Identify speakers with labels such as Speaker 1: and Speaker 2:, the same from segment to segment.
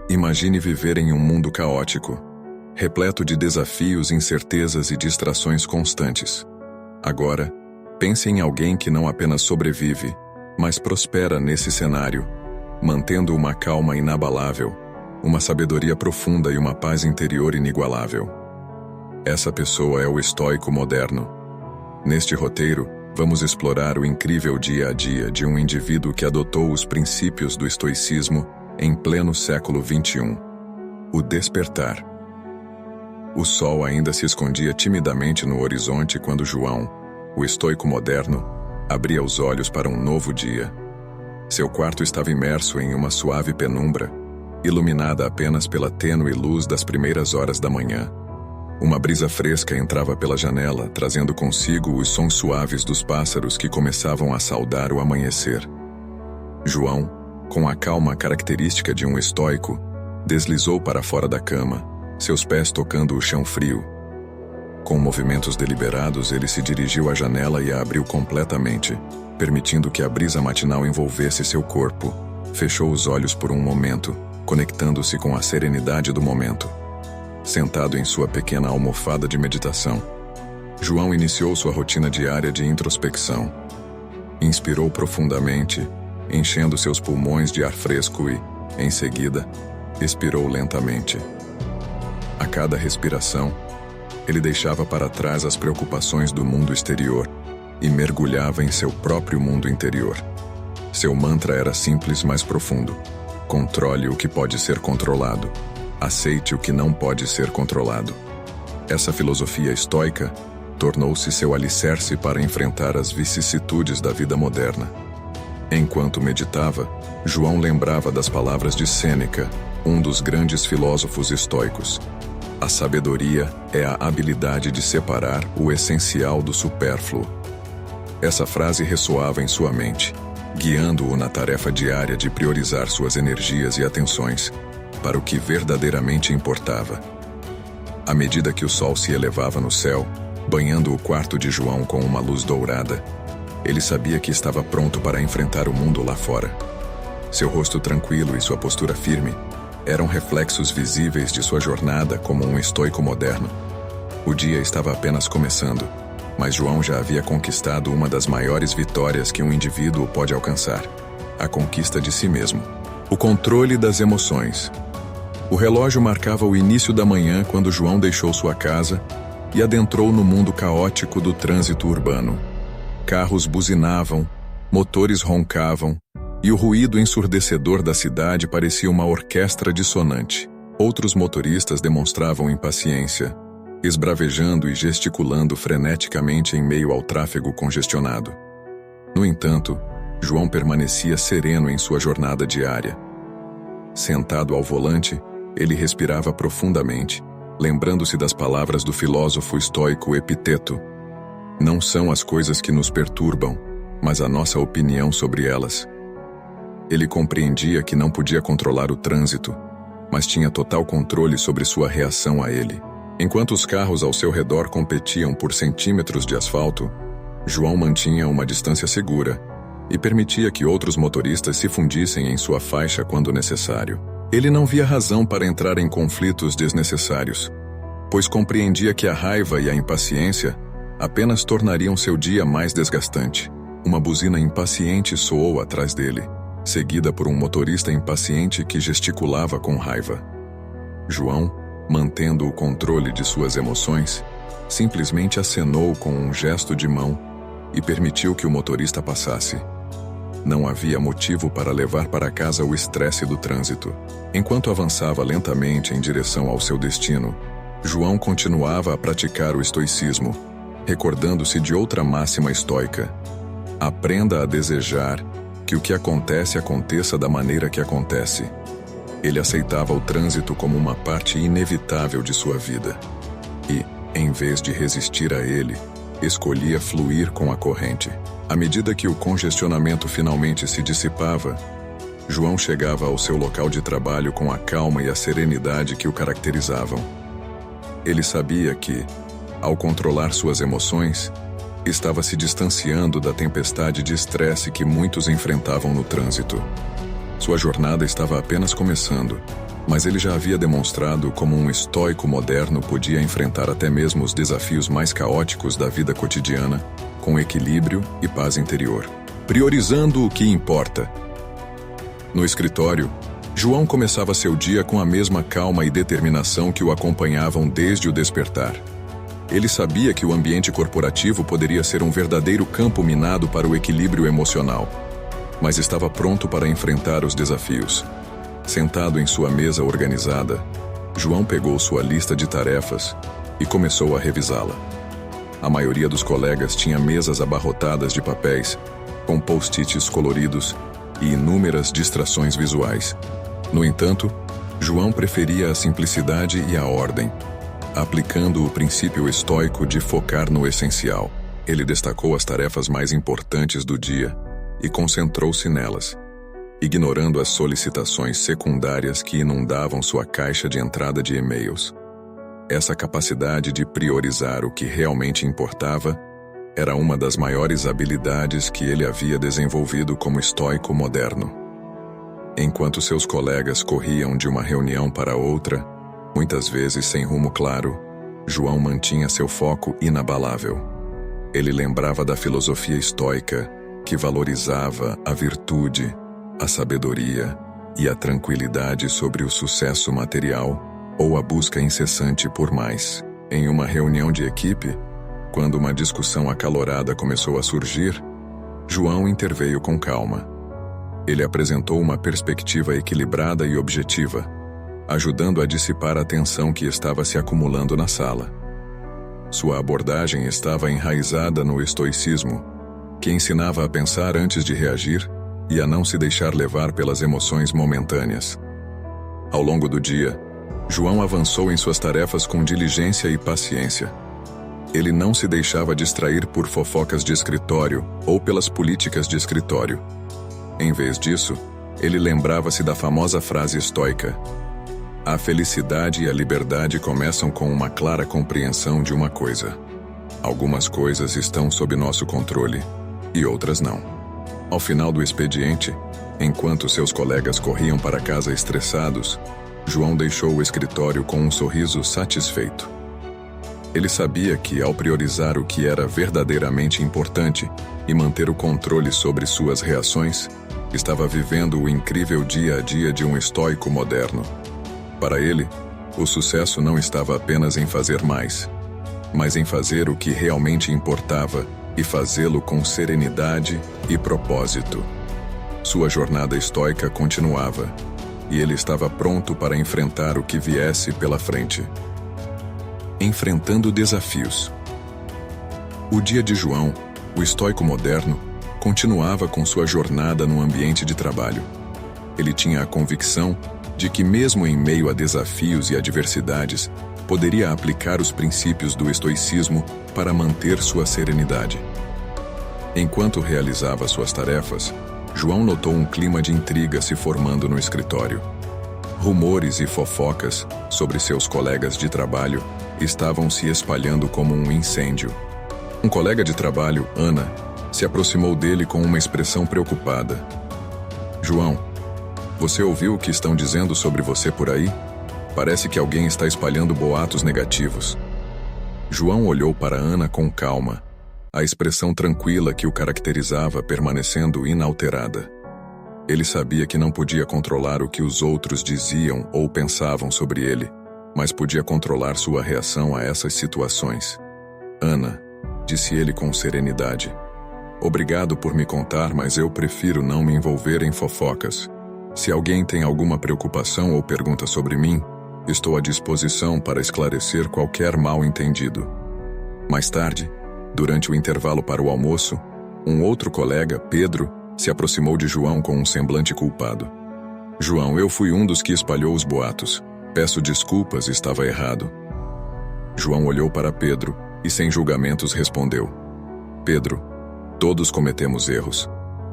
Speaker 1: Imagine viver em um mundo caótico, repleto de desafios, incertezas e distrações constantes. Agora, pense em alguém que não apenas sobrevive, mas prospera nesse cenário, mantendo uma calma inabalável, uma sabedoria profunda e uma paz interior inigualável. Essa pessoa é o estoico moderno. Neste roteiro, vamos explorar o incrível dia a dia de um indivíduo que adotou os princípios do estoicismo em pleno século XXI. O despertar. O sol ainda se escondia timidamente no horizonte quando João, o estoico moderno, abria os olhos para um novo dia. Seu quarto estava imerso em uma suave penumbra, iluminada apenas pela tênue luz das primeiras horas da manhã. Uma brisa fresca entrava pela janela, trazendo consigo os sons suaves dos pássaros que começavam a saudar o amanhecer. João, com a calma característica de um estoico, deslizou para fora da cama, seus pés tocando o chão frio. Com movimentos deliberados, ele se dirigiu à janela e a abriu completamente, permitindo que a brisa matinal envolvesse seu corpo. Fechou os olhos por um momento, conectando-se com a serenidade do momento. Sentado em sua pequena almofada de meditação, João iniciou sua rotina diária de introspecção. Inspirou profundamente, enchendo seus pulmões de ar fresco e, em seguida, expirou lentamente. A cada respiração, ele deixava para trás as preocupações do mundo exterior e mergulhava em seu próprio mundo interior. Seu mantra era simples, mas profundo. Controle o que pode ser controlado. Aceite o que não pode ser controlado. Essa filosofia estoica tornou-se seu alicerce para enfrentar as vicissitudes da vida moderna. Enquanto meditava, João lembrava das palavras de Sêneca, um dos grandes filósofos estoicos. A sabedoria é a habilidade de separar o essencial do supérfluo. Essa frase ressoava em sua mente, guiando-o na tarefa diária de priorizar suas energias e atenções para o que verdadeiramente importava. À medida que o sol se elevava no céu, banhando o quarto de João com uma luz dourada, ele sabia que estava pronto para enfrentar o mundo lá fora. Seu rosto tranquilo e sua postura firme eram reflexos visíveis de sua jornada como um estoico moderno. O dia estava apenas começando, mas João já havia conquistado uma das maiores vitórias que um indivíduo pode alcançar: a conquista de si mesmo. O controle das emoções. O relógio marcava o início da manhã quando João deixou sua casa e adentrou no mundo caótico do trânsito urbano. Carros buzinavam, motores roncavam, e o ruído ensurdecedor da cidade parecia uma orquestra dissonante. Outros motoristas demonstravam impaciência, esbravejando e gesticulando freneticamente em meio ao tráfego congestionado. No entanto, João permanecia sereno em sua jornada diária. Sentado ao volante, ele respirava profundamente, lembrando-se das palavras do filósofo estoico Epiteto. Não são as coisas que nos perturbam, mas a nossa opinião sobre elas. Ele compreendia que não podia controlar o trânsito, mas tinha total controle sobre sua reação a ele. Enquanto os carros ao seu redor competiam por centímetros de asfalto, João mantinha uma distância segura e permitia que outros motoristas se fundissem em sua faixa quando necessário. Ele não via razão para entrar em conflitos desnecessários, pois compreendia que a raiva e a impaciência apenas tornariam seu dia mais desgastante. Uma buzina impaciente soou atrás dele, seguida por um motorista impaciente que gesticulava com raiva. João, mantendo o controle de suas emoções, simplesmente acenou com um gesto de mão e permitiu que o motorista passasse. Não havia motivo para levar para casa o estresse do trânsito. Enquanto avançava lentamente em direção ao seu destino, João continuava a praticar o estoicismo, recordando-se de outra máxima estoica: aprenda a desejar que o que acontece aconteça da maneira que acontece. Ele aceitava o trânsito como uma parte inevitável de sua vida e, em vez de resistir a ele, escolhia fluir com a corrente. À medida que o congestionamento finalmente se dissipava, João chegava ao seu local de trabalho com a calma e a serenidade que o caracterizavam. Ele sabia que, ao controlar suas emoções, estava se distanciando da tempestade de estresse que muitos enfrentavam no trânsito. Sua jornada estava apenas começando, mas ele já havia demonstrado como um estoico moderno podia enfrentar até mesmo os desafios mais caóticos da vida cotidiana, com equilíbrio e paz interior, priorizando o que importa. No escritório, João começava seu dia com a mesma calma e determinação que o acompanhavam desde o despertar. Ele sabia que o ambiente corporativo poderia ser um verdadeiro campo minado para o equilíbrio emocional, mas estava pronto para enfrentar os desafios. Sentado em sua mesa organizada, João pegou sua lista de tarefas e começou a revisá-la. A maioria dos colegas tinha mesas abarrotadas de papéis, com post-its coloridos e inúmeras distrações visuais. No entanto, João preferia a simplicidade e a ordem, aplicando o princípio estoico de focar no essencial. Ele destacou as tarefas mais importantes do dia e concentrou-se nelas, ignorando as solicitações secundárias que inundavam sua caixa de entrada de e-mails. Essa capacidade de priorizar o que realmente importava era uma das maiores habilidades que ele havia desenvolvido como estoico moderno. Enquanto seus colegas corriam de uma reunião para outra, muitas vezes sem rumo claro, João mantinha seu foco inabalável. Ele lembrava da filosofia estoica, que valorizava a virtude, a sabedoria e a tranquilidade sobre o sucesso material ou a busca incessante por mais. Em uma reunião de equipe, quando uma discussão acalorada começou a surgir, João interveio com calma. Ele apresentou uma perspectiva equilibrada e objetiva, ajudando a dissipar a tensão que estava se acumulando na sala. Sua abordagem estava enraizada no estoicismo, que ensinava a pensar antes de reagir e a não se deixar levar pelas emoções momentâneas. Ao longo do dia, João avançou em suas tarefas com diligência e paciência. Ele não se deixava distrair por fofocas de escritório ou pelas políticas de escritório. Em vez disso, ele lembrava-se da famosa frase estoica: "A felicidade e a liberdade começam com uma clara compreensão de uma coisa. Algumas coisas estão sob nosso controle e outras não." Ao final do expediente, enquanto seus colegas corriam para casa estressados, João deixou o escritório com um sorriso satisfeito. Ele sabia que, ao priorizar o que era verdadeiramente importante e manter o controle sobre suas reações, estava vivendo o incrível dia a dia de um estoico moderno. Para ele, o sucesso não estava apenas em fazer mais, mas em fazer o que realmente importava e fazê-lo com serenidade e propósito. Sua jornada estoica continuava, e ele estava pronto para enfrentar o que viesse pela frente. Enfrentando desafios. O dia de João, o estoico moderno, continuava com sua jornada no ambiente de trabalho. Ele tinha a convicção de que, mesmo em meio a desafios e adversidades, poderia aplicar os princípios do estoicismo para manter sua serenidade. Enquanto realizava suas tarefas, João notou um clima de intriga se formando no escritório. Rumores e fofocas sobre seus colegas de trabalho estavam se espalhando como um incêndio. Um colega de trabalho, Ana, se aproximou dele com uma expressão preocupada. "João, você ouviu o que estão dizendo sobre você por aí? Parece que alguém está espalhando boatos negativos." João olhou para Ana com calma, a expressão tranquila que o caracterizava permanecendo inalterada. Ele sabia que não podia controlar o que os outros diziam ou pensavam sobre ele, mas podia controlar sua reação a essas situações. "Ana", disse ele com serenidade, "obrigado por me contar, mas eu prefiro não me envolver em fofocas. Se alguém tem alguma preocupação ou pergunta sobre mim, estou à disposição para esclarecer qualquer mal-entendido." Mais tarde, durante o intervalo para o almoço, um outro colega, Pedro, se aproximou de João com um semblante culpado. "João, eu fui um dos que espalhou os boatos. Peço desculpas, estava errado." João olhou para Pedro e, sem julgamentos, respondeu: "Pedro, todos cometemos erros.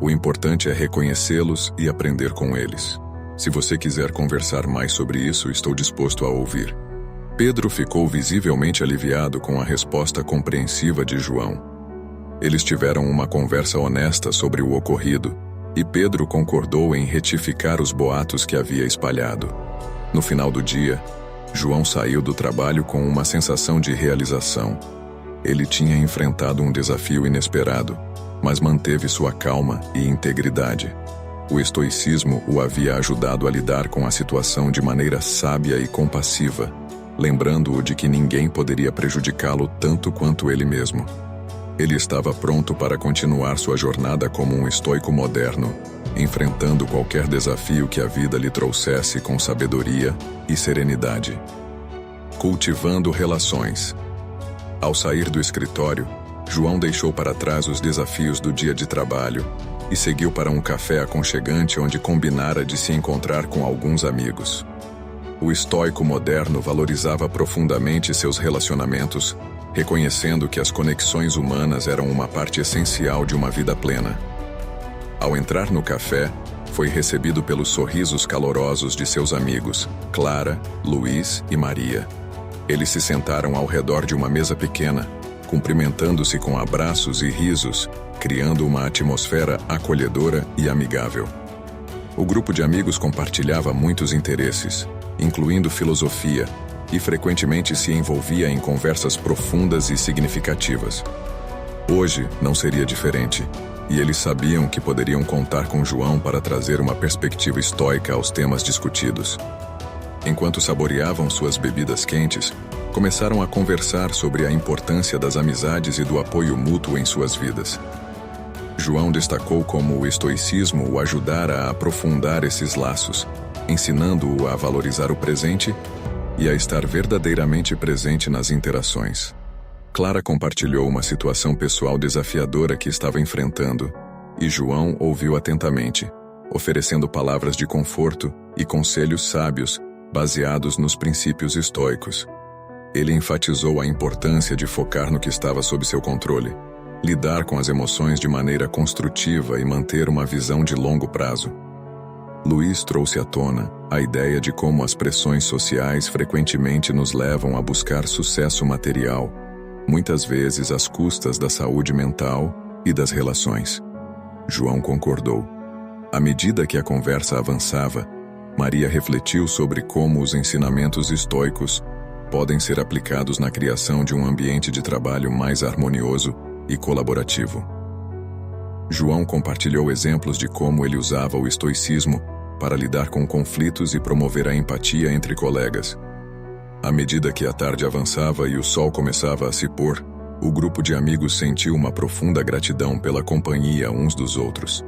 Speaker 1: O importante é reconhecê-los e aprender com eles. Se você quiser conversar mais sobre isso, estou disposto a ouvir." Pedro ficou visivelmente aliviado com a resposta compreensiva de João. Eles tiveram uma conversa honesta sobre o ocorrido, e Pedro concordou em retificar os boatos que havia espalhado. No final do dia, João saiu do trabalho com uma sensação de realização. Ele tinha enfrentado um desafio inesperado, mas manteve sua calma e integridade. O estoicismo o havia ajudado a lidar com a situação de maneira sábia e compassiva, lembrando-o de que ninguém poderia prejudicá-lo tanto quanto ele mesmo. Ele estava pronto para continuar sua jornada como um estoico moderno, enfrentando qualquer desafio que a vida lhe trouxesse com sabedoria e serenidade. Cultivando relações. Ao sair do escritório, João deixou para trás os desafios do dia de trabalho e seguiu para um café aconchegante onde combinara de se encontrar com alguns amigos. O estoico moderno valorizava profundamente seus relacionamentos, reconhecendo que as conexões humanas eram uma parte essencial de uma vida plena. Ao entrar no café, foi recebido pelos sorrisos calorosos de seus amigos, Clara, Luiz e Maria. Eles se sentaram ao redor de uma mesa pequena, cumprimentando-se com abraços e risos, criando uma atmosfera acolhedora e amigável. O grupo de amigos compartilhava muitos interesses, incluindo filosofia, e frequentemente se envolvia em conversas profundas e significativas. Hoje não seria diferente, e eles sabiam que poderiam contar com João para trazer uma perspectiva estoica aos temas discutidos. Enquanto saboreavam suas bebidas quentes, começaram a conversar sobre a importância das amizades e do apoio mútuo em suas vidas. João destacou como o estoicismo o ajudara a aprofundar esses laços, ensinando-o a valorizar o presente e a estar verdadeiramente presente nas interações. Clara compartilhou uma situação pessoal desafiadora que estava enfrentando, e João ouviu atentamente, oferecendo palavras de conforto e conselhos sábios baseados nos princípios estoicos. Ele enfatizou a importância de focar no que estava sob seu controle, lidar com as emoções de maneira construtiva e manter uma visão de longo prazo. Luiz trouxe à tona a ideia de como as pressões sociais frequentemente nos levam a buscar sucesso material, muitas vezes às custas da saúde mental e das relações. João concordou. À medida que a conversa avançava, Maria refletiu sobre como os ensinamentos estoicos podem ser aplicados na criação de um ambiente de trabalho mais harmonioso e colaborativo. João compartilhou exemplos de como ele usava o estoicismo para lidar com conflitos e promover a empatia entre colegas. À medida que a tarde avançava e o sol começava a se pôr, o grupo de amigos sentiu uma profunda gratidão pela companhia uns dos outros.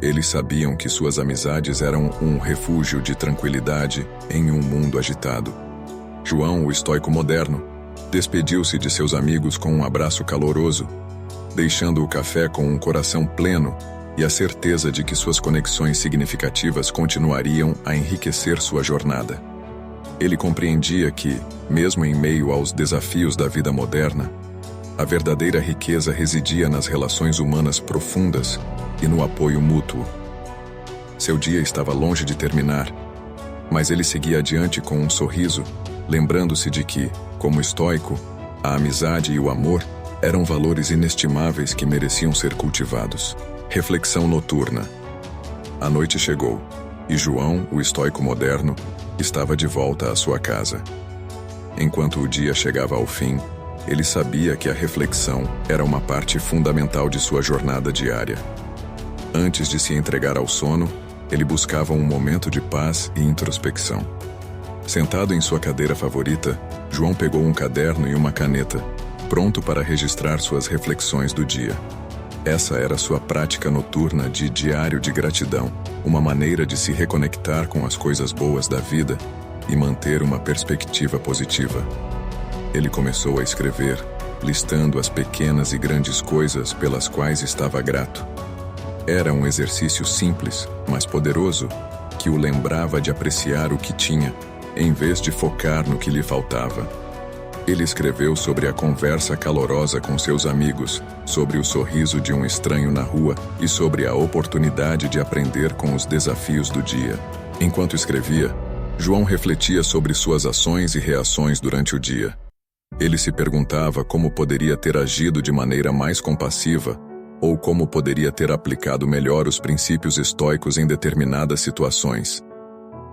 Speaker 1: Eles sabiam que suas amizades eram um refúgio de tranquilidade em um mundo agitado. João, o estoico moderno, despediu-se de seus amigos com um abraço caloroso, deixando o café com um coração pleno e a certeza de que suas conexões significativas continuariam a enriquecer sua jornada. Ele compreendia que, mesmo em meio aos desafios da vida moderna, a verdadeira riqueza residia nas relações humanas profundas e no apoio mútuo. Seu dia estava longe de terminar, mas ele seguia adiante com um sorriso, lembrando-se de que, como estoico, a amizade e o amor eram valores inestimáveis que mereciam ser cultivados. Reflexão noturna. A noite chegou, e João, o estoico moderno, estava de volta à sua casa. Enquanto o dia chegava ao fim, ele sabia que a reflexão era uma parte fundamental de sua jornada diária. Antes de se entregar ao sono, ele buscava um momento de paz e introspecção. Sentado em sua cadeira favorita, João pegou um caderno e uma caneta, pronto para registrar suas reflexões do dia. Essa era sua prática noturna de diário de gratidão, uma maneira de se reconectar com as coisas boas da vida e manter uma perspectiva positiva. Ele começou a escrever, listando as pequenas e grandes coisas pelas quais estava grato. Era um exercício simples, mas poderoso, que o lembrava de apreciar o que tinha, em vez de focar no que lhe faltava. Ele escreveu sobre a conversa calorosa com seus amigos, sobre o sorriso de um estranho na rua e sobre a oportunidade de aprender com os desafios do dia. Enquanto escrevia, João refletia sobre suas ações e reações durante o dia. Ele se perguntava como poderia ter agido de maneira mais compassiva ou como poderia ter aplicado melhor os princípios estoicos em determinadas situações.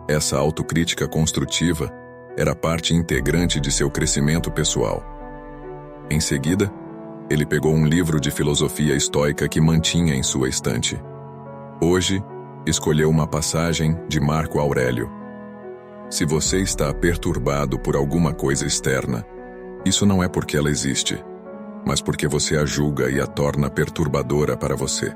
Speaker 1: Essa autocrítica construtiva era parte integrante de seu crescimento pessoal. Em seguida, ele pegou um livro de filosofia estoica que mantinha em sua estante. Hoje, escolheu uma passagem de Marco Aurélio. Se você está perturbado por alguma coisa externa, isso não é porque ela existe, mas porque você a julga e a torna perturbadora para você.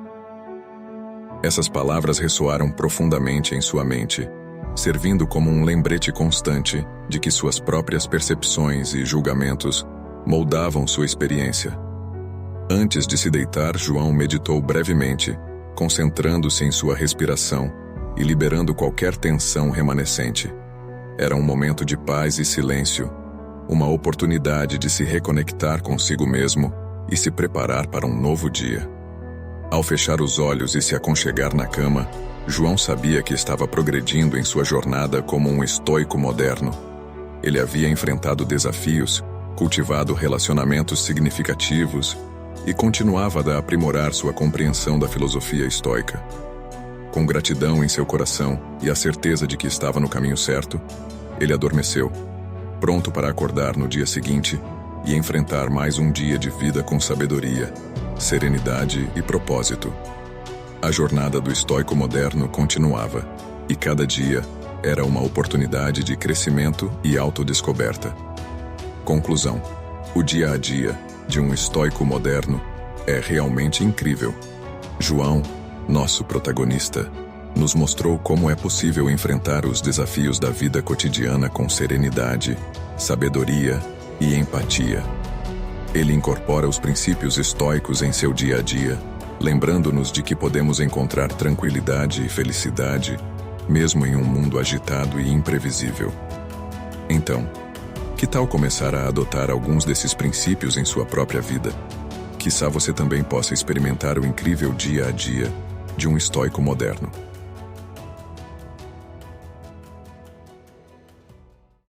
Speaker 1: Essas palavras ressoaram profundamente em sua mente, servindo como um lembrete constante de que suas próprias percepções e julgamentos moldavam sua experiência. Antes de se deitar, João meditou brevemente, concentrando-se em sua respiração e liberando qualquer tensão remanescente. Era um momento de paz e silêncio, uma oportunidade de se reconectar consigo mesmo e se preparar para um novo dia. Ao fechar os olhos e se aconchegar na cama, João sabia que estava progredindo em sua jornada como um estoico moderno. Ele havia enfrentado desafios, cultivado relacionamentos significativos e continuava a aprimorar sua compreensão da filosofia estoica. Com gratidão em seu coração e a certeza de que estava no caminho certo, ele adormeceu, pronto para acordar no dia seguinte e enfrentar mais um dia de vida com sabedoria, serenidade e propósito. A jornada do estoico moderno continuava, e cada dia era uma oportunidade de crescimento e autodescoberta. Conclusão: o dia a dia de um estoico moderno é realmente incrível. João, nosso protagonista, nos mostrou como é possível enfrentar os desafios da vida cotidiana com serenidade, sabedoria e empatia. Ele incorpora os princípios estoicos em seu dia a dia, lembrando-nos de que podemos encontrar tranquilidade e felicidade, mesmo em um mundo agitado e imprevisível. Então, que tal começar a adotar alguns desses princípios em sua própria vida? Quiçá você também possa experimentar o incrível dia a dia de um estoico moderno.